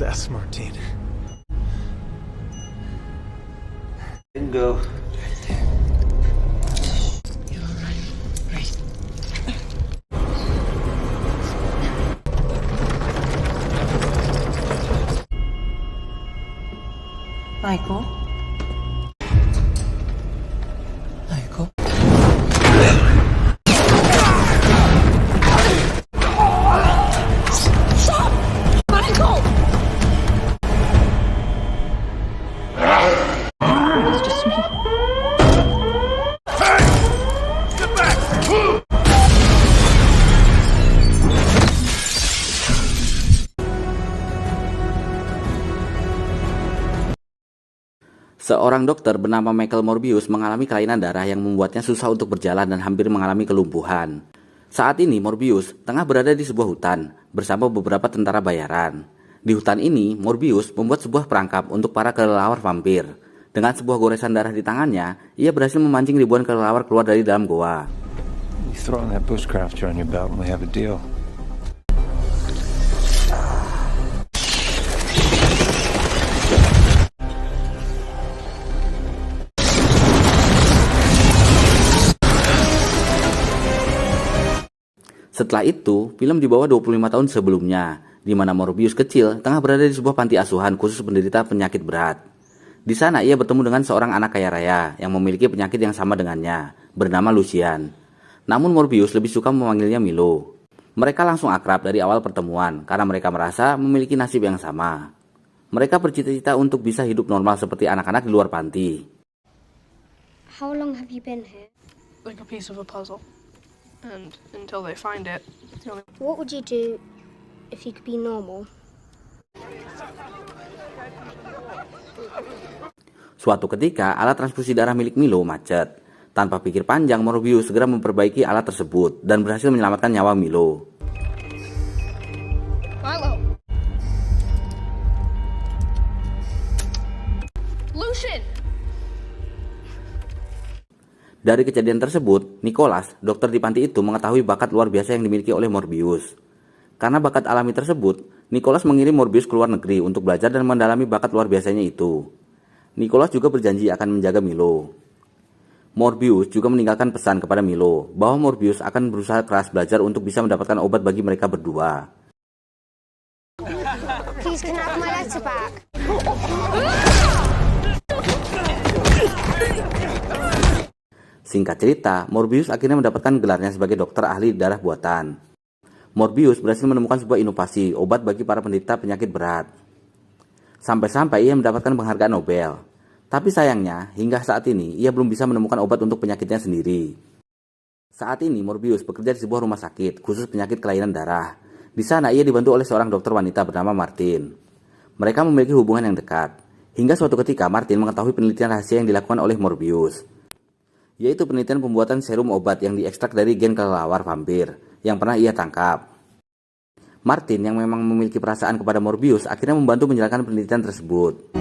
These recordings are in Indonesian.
success, Martine. Bingo. Michael? Michael? Stop! Michael! It's just me. Hey! Get back! Seorang dokter bernama Michael Morbius mengalami kelainan darah yang membuatnya susah untuk berjalan dan hampir mengalami kelumpuhan. Saat ini Morbius tengah berada di sebuah hutan bersama beberapa tentara bayaran. Di hutan ini, Morbius membuat sebuah perangkap untuk para kelelawar vampir. Dengan sebuah goresan darah di tangannya, ia berhasil memancing ribuan kelelawar keluar dari dalam goa. You throw in that bushcrafter on your belt and we have a deal. Setelah itu, film dibawa 25 tahun sebelumnya, di mana Morbius kecil tengah berada di sebuah panti asuhan khusus penderita penyakit berat. Di sana ia bertemu dengan seorang anak kaya raya yang memiliki penyakit yang sama dengannya, bernama Lucian. Namun Morbius lebih suka memanggilnya Milo. Mereka langsung akrab dari awal pertemuan karena mereka merasa memiliki nasib yang sama. Mereka bercita-cita untuk bisa hidup normal seperti anak-anak di luar panti. How long have you been here? Like a piece of a puzzle. And until they find it, it's the only... What would you do if you could be normal? Suatu ketika, alat transfusi darah milik Milo macet. Tanpa pikir panjang, Morbius segera memperbaiki alat tersebut dan berhasil menyelamatkan nyawa Milo. Milo! Lucian! Dari kejadian tersebut, Nicholas, dokter di panti itu mengetahui bakat luar biasa yang dimiliki oleh Morbius. Karena bakat alami tersebut, Nicholas mengirim Morbius ke luar negeri untuk belajar dan mendalami bakat luar biasanya itu. Nicholas juga berjanji akan menjaga Milo. Morbius juga meninggalkan pesan kepada Milo bahwa Morbius akan berusaha keras belajar untuk bisa mendapatkan obat bagi mereka berdua. Please, can I have my letter back? Singkat cerita, Morbius akhirnya mendapatkan gelarnya sebagai dokter ahli darah buatan. Morbius berhasil menemukan sebuah inovasi obat bagi para penderita penyakit berat. Sampai-sampai ia mendapatkan penghargaan Nobel. Tapi sayangnya, hingga saat ini ia belum bisa menemukan obat untuk penyakitnya sendiri. Saat ini Morbius bekerja di sebuah rumah sakit khusus penyakit kelainan darah. Di sana ia dibantu oleh seorang dokter wanita bernama Martin. Mereka memiliki hubungan yang dekat. Hingga suatu ketika Martin mengetahui penelitian rahasia yang dilakukan oleh Morbius, yaitu penelitian pembuatan serum obat yang diekstrak dari gen kelelawar vampir yang pernah ia tangkap. Martin yang memang memiliki perasaan kepada Morbius akhirnya membantu menjalankan penelitian tersebut.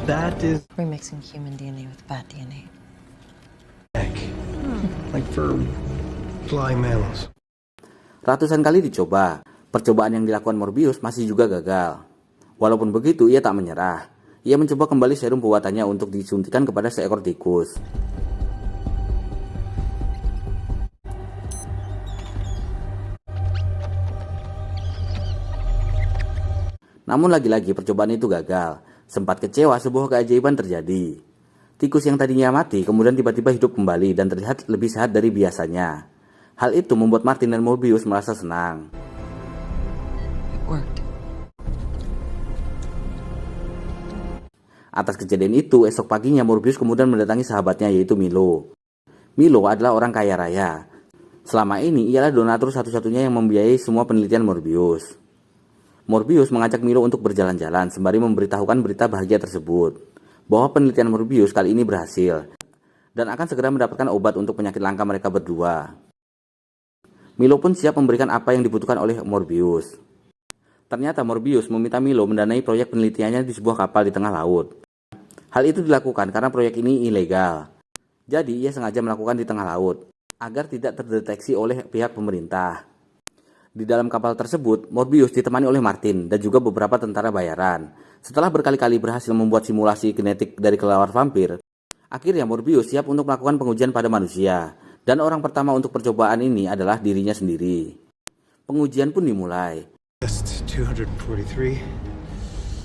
That is Remixing human DNA with bat DNA. like for flying mammals. Ratusan kali dicoba, percobaan yang dilakukan Morbius masih juga gagal. Walaupun begitu, ia tak menyerah. Ia mencoba kembali serum buatannya untuk disuntikan kepada seekor tikus. Namun lagi-lagi percobaan itu gagal. Sempat kecewa, sebuah keajaiban terjadi. Tikus yang tadinya mati kemudian tiba-tiba hidup kembali dan terlihat lebih sehat dari biasanya. Hal itu membuat Martin dan Morbius merasa senang. It worked. Atas kejadian itu, esok paginya Morbius kemudian mendatangi sahabatnya yaitu Milo. Milo adalah orang kaya raya. Selama ini ialah donatur satu-satunya yang membiayai semua penelitian Morbius. Morbius mengajak Milo untuk berjalan-jalan sembari memberitahukan berita bahagia tersebut, bahwa penelitian Morbius kali ini berhasil dan akan segera mendapatkan obat untuk penyakit langka mereka berdua. Milo pun siap memberikan apa yang dibutuhkan oleh Morbius. Ternyata Morbius meminta Milo mendanai proyek penelitiannya di sebuah kapal di tengah laut. Hal itu dilakukan karena proyek ini ilegal. Jadi ia sengaja melakukan di tengah laut agar tidak terdeteksi oleh pihak pemerintah. Di dalam kapal tersebut, Morbius ditemani oleh Martin dan juga beberapa tentara bayaran. Setelah berkali-kali berhasil membuat simulasi genetik dari kelelawar vampir, akhirnya Morbius siap untuk melakukan pengujian pada manusia. Dan orang pertama untuk percobaan ini adalah dirinya sendiri. Pengujian pun dimulai. Just 243.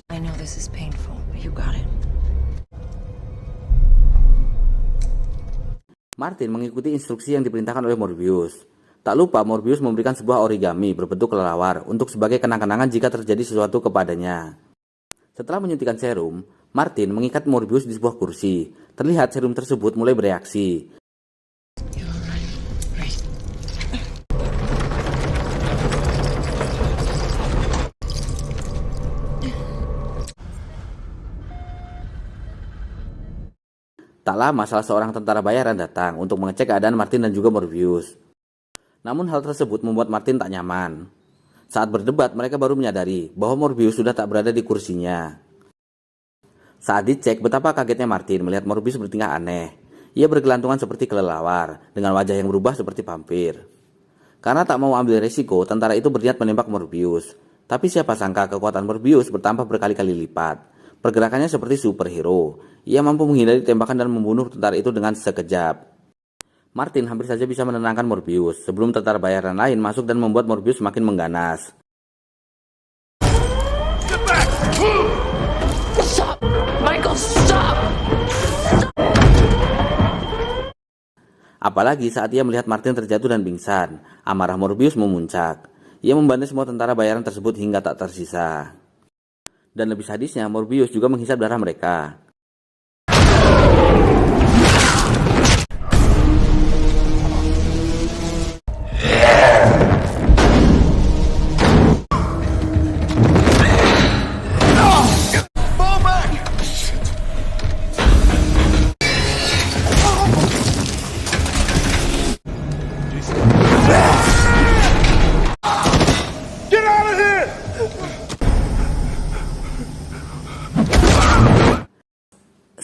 I know this is painful, but you got it. Martin mengikuti instruksi yang diperintahkan oleh Morbius. Tak lupa Morbius memberikan sebuah origami berbentuk kelelawar untuk sebagai kenang-kenangan jika terjadi sesuatu kepadanya. Setelah menyuntikkan serum, Martin mengikat Morbius di sebuah kursi. Terlihat serum tersebut mulai bereaksi. Tak lama salah seorang tentara bayaran datang untuk mengecek keadaan Martin dan juga Morbius. Namun hal tersebut membuat Martin tak nyaman. Saat berdebat mereka baru menyadari bahwa Morbius sudah tak berada di kursinya. Saat dicek betapa kagetnya Martin melihat Morbius bertingkah aneh. Ia bergelantungan seperti kelelawar dengan wajah yang berubah seperti vampir. Karena tak mau ambil resiko, tentara itu berniat menembak Morbius. Tapi siapa sangka kekuatan Morbius bertambah berkali-kali lipat. Pergerakannya seperti superhero. Ia mampu menghindari tembakan dan membunuh tentara itu dengan sekejap. Martin hampir saja bisa menenangkan Morbius sebelum tentara bayaran lain masuk dan membuat Morbius semakin mengganas. Stop! Michael, stop! Apalagi saat ia melihat Martin terjatuh dan pingsan, amarah Morbius memuncak. Ia membantai semua tentara bayaran tersebut hingga tak tersisa. Dan lebih sadisnya, Morbius juga menghisap darah mereka.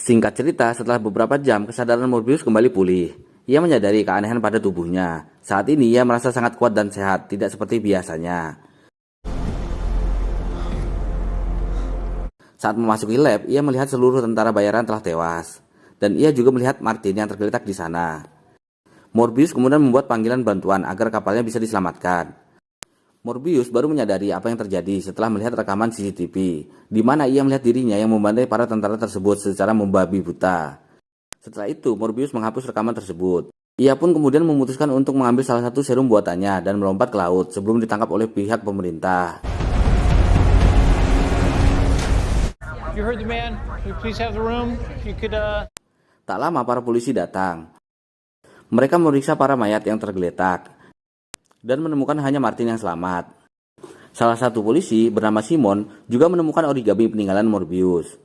Singkat cerita, setelah beberapa jam, kesadaran Morbius kembali pulih. Ia menyadari keanehan pada tubuhnya. Saat ini ia merasa sangat kuat dan sehat, tidak seperti biasanya. Saat memasuki lab, ia melihat seluruh tentara bayaran telah tewas. Dan ia juga melihat Martin yang tergeletak di sana. Morbius kemudian membuat panggilan bantuan agar kapalnya bisa diselamatkan. Morbius baru menyadari apa yang terjadi setelah melihat rekaman CCTV, di mana ia melihat dirinya yang membantai para tentara tersebut secara membabi buta. Setelah itu, Morbius menghapus rekaman tersebut. Ia pun kemudian memutuskan untuk mengambil salah satu serum buatannya dan melompat ke laut sebelum ditangkap oleh pihak pemerintah. You heard the man. Can we please have the room? If you could, Tak lama para polisi datang. Mereka memeriksa para mayat yang tergeletak dan menemukan hanya Martin yang selamat. Salah satu polisi bernama Simon juga menemukan origami peninggalan Morbius.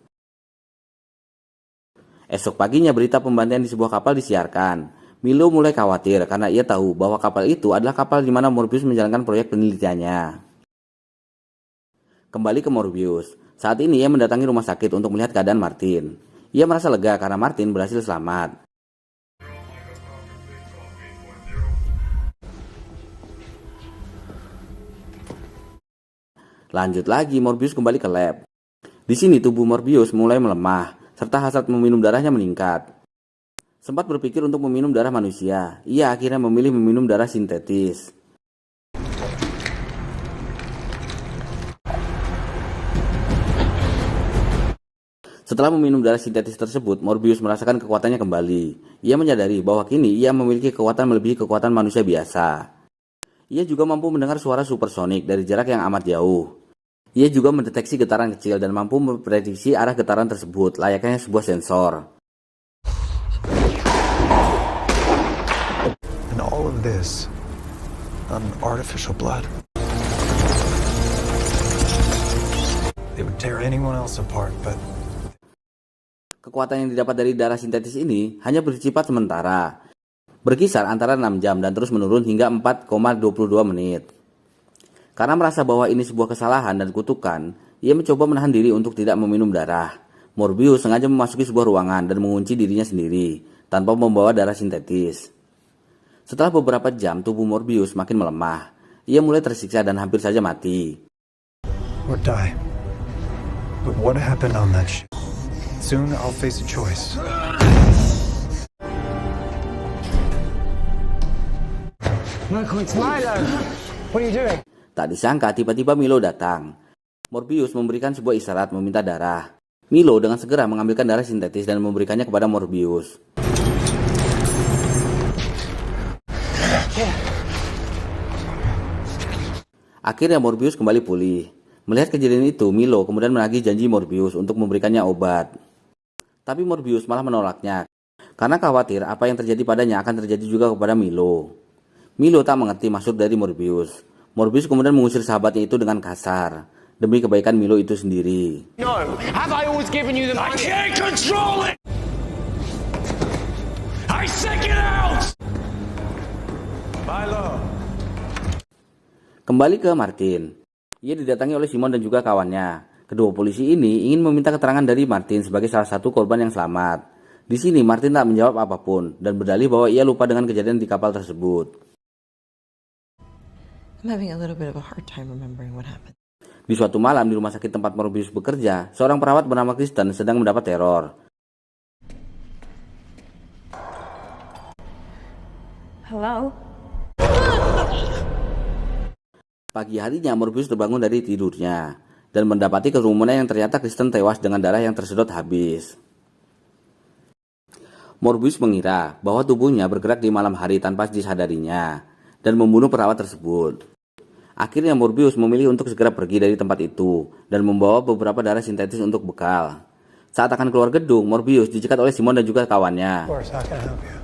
Esok paginya berita pembantaian di sebuah kapal disiarkan. Milo mulai khawatir karena ia tahu bahwa kapal itu adalah kapal di mana Morbius menjalankan proyek penelitiannya. Kembali ke Morbius. Saat ini ia mendatangi rumah sakit untuk melihat keadaan Martin. Ia merasa lega karena Martin berhasil selamat. Lanjut lagi, Morbius kembali ke lab. Di sini tubuh Morbius mulai melemah, serta hasrat meminum darahnya meningkat. Sempat berpikir untuk meminum darah manusia, ia akhirnya memilih meminum darah sintetis. Setelah meminum darah sintetis tersebut, Morbius merasakan kekuatannya kembali. Ia menyadari bahwa kini ia memiliki kekuatan melebihi kekuatan manusia biasa. Ia juga mampu mendengar suara supersonik dari jarak yang amat jauh. Ia juga mendeteksi getaran kecil dan mampu memprediksi arah getaran tersebut, layaknya sebuah sensor. And all of this on artificial blood. They would tear anyone else apart, but Kekuatan yang didapat dari darah sintetis ini hanya bersifat sementara, berkisar antara 6 jam dan terus menurun hingga 4,22 menit. Karena merasa bahwa ini sebuah kesalahan dan kutukan, ia mencoba menahan diri untuk tidak meminum darah. Morbius sengaja memasuki sebuah ruangan dan mengunci dirinya sendiri, tanpa membawa darah sintetis. Setelah beberapa jam, tubuh Morbius makin melemah. Ia mulai tersiksa dan hampir saja mati. Or die. But what happened on that ship? Soon I'll face a choice. What are you doing? Tak disangka tiba-tiba Milo datang. Morbius memberikan sebuah isyarat meminta darah. Milo dengan segera mengambilkan darah sintetis dan memberikannya kepada Morbius. Akhirnya Morbius kembali pulih. Melihat kejadian itu, Milo kemudian menagih janji Morbius untuk memberikannya obat. Tapi Morbius malah menolaknya, karena khawatir apa yang terjadi padanya akan terjadi juga kepada Milo. Milo tak mengerti maksud dari Morbius. Morbius kemudian mengusir sahabatnya itu dengan kasar, demi kebaikan Milo itu sendiri. No, have I always given you the money? I can't control it! I said get out! Milo! Kembali ke Martin. Ia didatangi oleh Simon dan juga kawannya. Kedua polisi ini ingin meminta keterangan dari Martin sebagai salah satu korban yang selamat. Di sini Martin tak menjawab apapun dan berdalih bahwa ia lupa dengan kejadian di kapal tersebut. I'm having a little bit of a hard time remembering what happened. Di suatu malam di rumah sakit tempat Morbius bekerja, seorang perawat bernama Kristen sedang mendapat teror. Hello? Pagi harinya Morbius terbangun dari tidurnya dan mendapati kerumunan yang ternyata Kristen tewas dengan darah yang tersedot habis. Morbius mengira bahwa tubuhnya bergerak di malam hari tanpa disadarinya dan membunuh perawat tersebut. Akhirnya Morbius memilih untuk segera pergi dari tempat itu dan membawa beberapa darah sintetis untuk bekal. Saat akan keluar gedung, Morbius dicegat oleh Simon dan juga kawannya. Of course, how can I help you?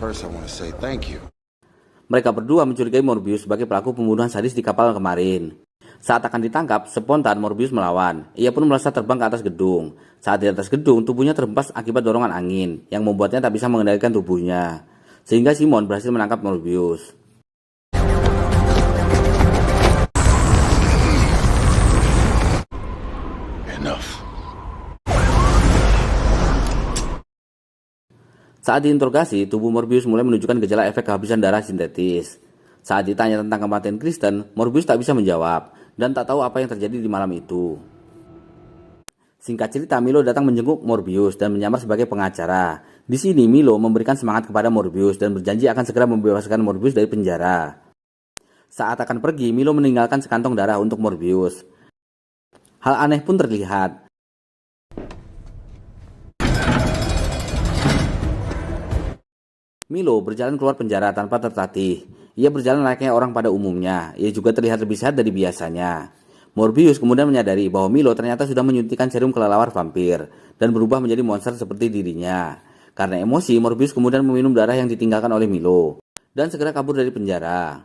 First, I want to say thank you. Mereka berdua mencurigai Morbius sebagai pelaku pembunuhan sadis di kapal kemarin. Saat akan ditangkap, spontan Morbius melawan. Ia pun melesat terbang ke atas gedung. Saat di atas gedung, tubuhnya terhempas akibat dorongan angin yang membuatnya tak bisa mengendalikan tubuhnya. Sehingga Simon berhasil menangkap Morbius. Enough. Saat diinterogasi, tubuh Morbius mulai menunjukkan gejala efek kehabisan darah sintetis. Saat ditanya tentang kematian Kristen, Morbius tak bisa menjawab dan tak tahu apa yang terjadi di malam itu. Singkat cerita, Milo datang menjenguk Morbius dan menyamar sebagai pengacara. Di sini Milo memberikan semangat kepada Morbius dan berjanji akan segera membebaskan Morbius dari penjara. Saat akan pergi, Milo meninggalkan sekantong darah untuk Morbius. Hal aneh pun terlihat. Milo berjalan keluar penjara tanpa tertatih. Ia berjalan layaknya orang pada umumnya. Ia juga terlihat lebih sehat dari biasanya. Morbius kemudian menyadari bahwa Milo ternyata sudah menyuntikkan serum kelelawar vampir dan berubah menjadi monster seperti dirinya. Karena emosi, Morbius kemudian meminum darah yang ditinggalkan oleh Milo dan segera kabur dari penjara.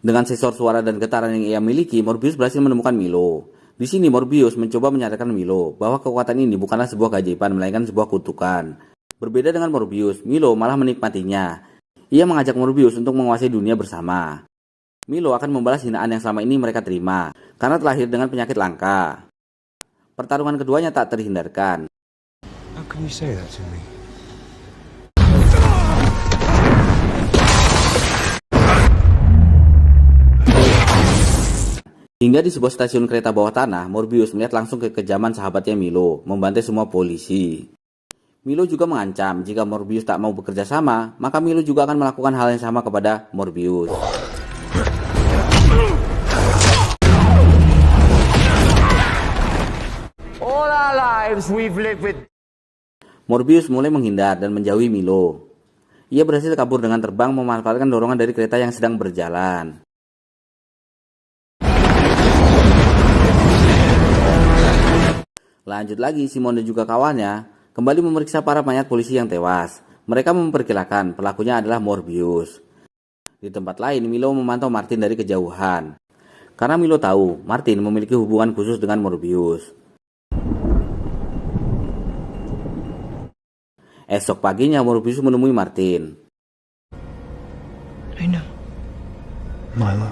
Dengan sensor suara dan getaran yang ia miliki, Morbius berhasil menemukan Milo. Di sini Morbius mencoba menyadarkan Milo bahwa kekuatan ini bukanlah sebuah keajaiban melainkan sebuah kutukan. Berbeda dengan Morbius, Milo malah menikmatinya. Ia mengajak Morbius untuk menguasai dunia bersama. Milo akan membalas hinaan yang selama ini mereka terima karena terlahir dengan penyakit langka. Pertarungan keduanya tak terhindarkan. How can you say that to me? Hingga di sebuah stasiun kereta bawah tanah, Morbius melihat langsung ke kekejaman sahabatnya Milo, membantai semua polisi. Milo juga mengancam jika Morbius tak mau bekerja sama, maka Milo juga akan melakukan hal yang sama kepada Morbius. All our lives we've lived with. Morbius mulai menghindar dan menjauhi Milo. Ia berhasil kabur dengan terbang memanfaatkan dorongan dari kereta yang sedang berjalan. Lanjut lagi, Simon dan juga kawannya kembali memeriksa para mayat polisi yang tewas. Mereka memperkirakan pelakunya adalah Morbius. Di tempat lain, Milo memantau Martin dari kejauhan. Karena Milo tahu Martin memiliki hubungan khusus dengan Morbius. Esok paginya Morbius menemui Martin. I know. Milo.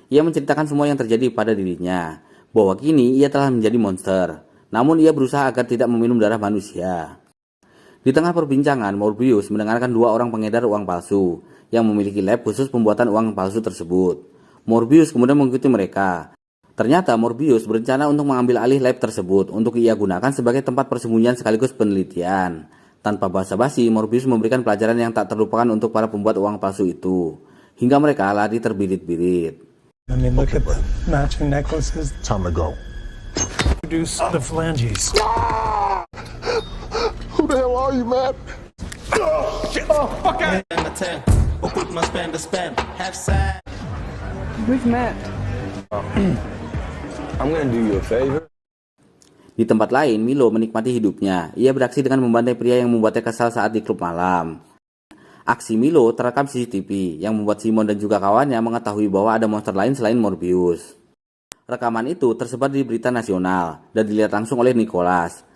Ia menceritakan semua yang terjadi pada dirinya, bahwa kini ia telah menjadi monster, namun ia berusaha agar tidak meminum darah manusia. Di tengah perbincangan, Morbius mendengarkan dua orang pengedar uang palsu yang memiliki lab khusus pembuatan uang palsu tersebut. Morbius kemudian mengikuti mereka. Ternyata Morbius berencana untuk mengambil alih lab tersebut untuk ia gunakan sebagai tempat persembunyian sekaligus penelitian. Tanpa basa-basi, Morbius memberikan pelajaran yang tak terlupakan untuk para pembuat uang palsu itu, hingga mereka lari terbirit-birit. I mean, look at the matching necklaces. Time to go. Reduce the phalanges. Who the hell are you, man? We've met. I'm gonna do you a favor. Di tempat lain, Milo menikmati hidupnya. Ia beraksi dengan membantai pria yang membuatnya kesal saat di klub malam. Aksi Milo terekam CCTV yang membuat Simon dan juga kawannya mengetahui bahwa ada monster lain selain Morbius. Rekaman itu tersebar di berita nasional dan dilihat langsung oleh Nicholas.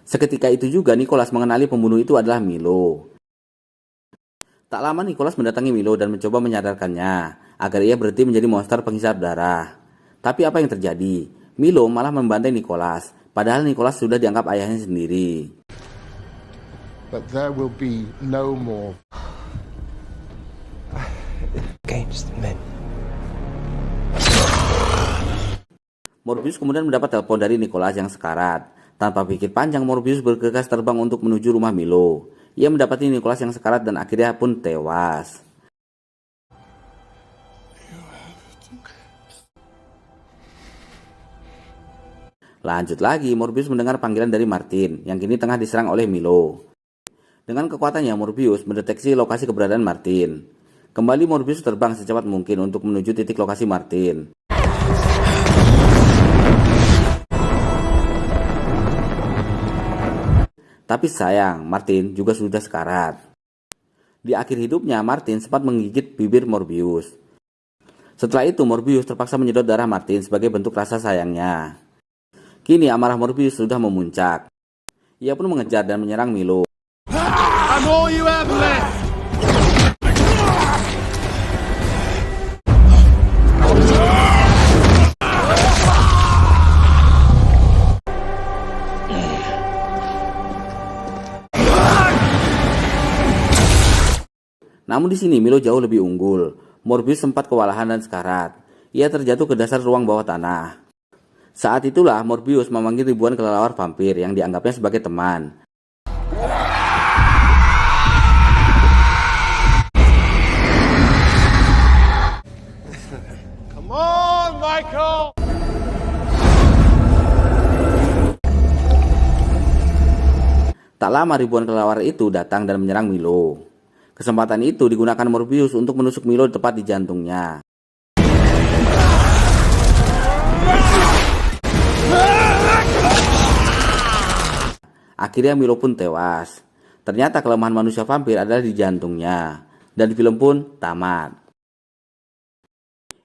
Seketika itu juga Nicholas mengenali pembunuh itu adalah Milo. Tak lama Nicholas mendatangi Milo dan mencoba menyadarkannya agar ia berhenti menjadi monster penghisap darah. Tapi apa yang terjadi? Milo malah membantai Nicholas, padahal Nicholas sudah dianggap ayahnya sendiri. But there will be no more. Against men. Morbius kemudian mendapat telepon dari Nicholas yang sekarat. Tanpa pikir panjang, Morbius bergegas terbang untuk menuju rumah Milo. Ia mendapati Nicholas yang sekarat dan akhirnya pun tewas. Lanjut lagi, Morbius mendengar panggilan dari Martin yang kini tengah diserang oleh Milo. Dengan kekuatannya, Morbius mendeteksi lokasi keberadaan Martin. Kembali Morbius terbang secepat mungkin untuk menuju titik lokasi Martin. Tapi sayang, Martin juga sudah sekarat. Di akhir hidupnya, Martin sempat menggigit bibir Morbius. Setelah itu, Morbius terpaksa menyedot darah Martin sebagai bentuk rasa sayangnya. Kini amarah Morbius sudah memuncak. Ia pun mengejar dan menyerang Milo. I'm all you have left. Namun di sini Milo jauh lebih unggul. Morbius sempat kewalahan dan sekarat. Ia terjatuh ke dasar ruang bawah tanah. Saat itulah Morbius memanggil ribuan kelelawar vampir yang dianggapnya sebagai teman. Come on, Michael. Tak lama ribuan kelelawar itu datang dan menyerang Milo. Kesempatan itu digunakan Morbius untuk menusuk Milo tepat di jantungnya. Akhirnya Milo pun tewas. Ternyata kelemahan manusia vampir adalah di jantungnya. Dan film pun tamat.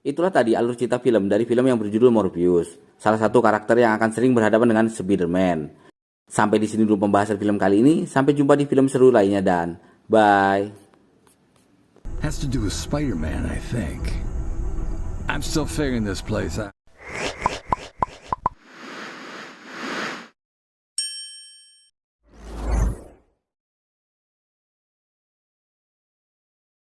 Itulah tadi alur cerita film dari film yang berjudul Morbius, salah satu karakter yang akan sering berhadapan dengan Spider-Man. Sampai di sini dulu pembahasan film kali ini. Sampai jumpa di film seru lainnya dan bye. Has to do with Spider-Man, I think. I'm still figuring this place out.